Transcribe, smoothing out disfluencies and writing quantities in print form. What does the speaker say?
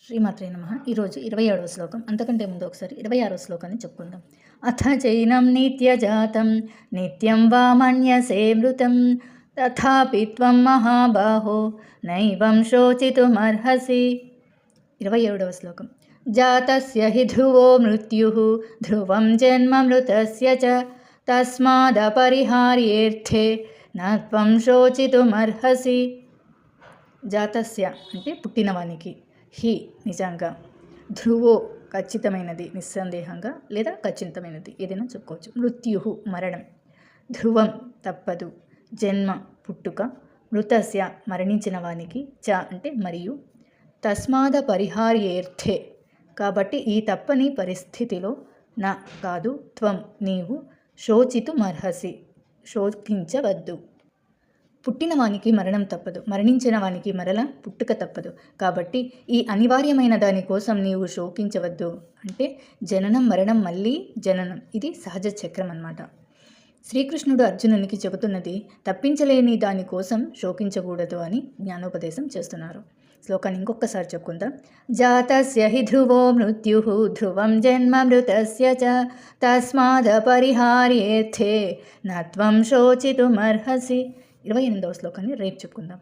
శ్రీమాత్రే నమః. ఈరోజు 27వ శ్లోకం. అంతకంటే ముందు ఒకసారి 26వ శ్లోకాన్ని చెప్పుకుందాం. అథ చైనం నిత్యజాతం నిత్యం వా మన్యసే మృతం తథాపి త్వం మహాబాహో నైవం శోచితుమర్హసి. 27వ శ్లోకం. జాతస్య హి ధ్రువో మృత్యుః ధ్రువం జన్మ మృతస్య చ తస్మాదపరిహార్యేర్థే న త్వం శోచితుమర్హసి. జాతస్య అంటే పుట్టినవానికి, హి నిజంగా, ధ్రువో ఖచ్చితమైనది నిస్సందేహంగా లేదా ఖచ్చితమైనది ఏదైనా చెప్పుకోవచ్చు, మృత్యు మరణం, ధ్రువం తప్పదు, జన్మ పుట్టుక, మృతస్య మరణించిన వానికి, చ అంటే మరియు, తస్మాద పరిహార్యేర్థే కాబట్టి ఈ తప్పని పరిస్థితిలో, నా కాదు, త్వం నీవు, శోచితుమర్హసి శోకించవద్దు. పుట్టిన వానికి మరణం తప్పదు, మరణించిన వానికి మరల పుట్టుక తప్పదు. కాబట్టి ఈ అనివార్యమైన దానికోసం నీవు శోకించవద్దు. అంటే జననం మరణం మళ్ళీ జననం, ఇది సహజ చక్రం అన్నమాట. శ్రీకృష్ణుడు అర్జునునికి చెబుతున్నది తప్పించలేని దానికోసం శోకించకూడదు అని జ్ఞానోపదేశం చేస్తున్నారు. శ్లోకాన్ని ఇంకొకసారి చెప్పుకుందాం. జాతస్య హి ధ్రువో మృత్యుః ధ్రువం జన్మ మృతస్య చ తస్మాదపరిహార్యేర్థే న త్వం శోచితుమర్హసి. 28వ శ్లోకాన్ని రేపు చెప్పుకుందాం.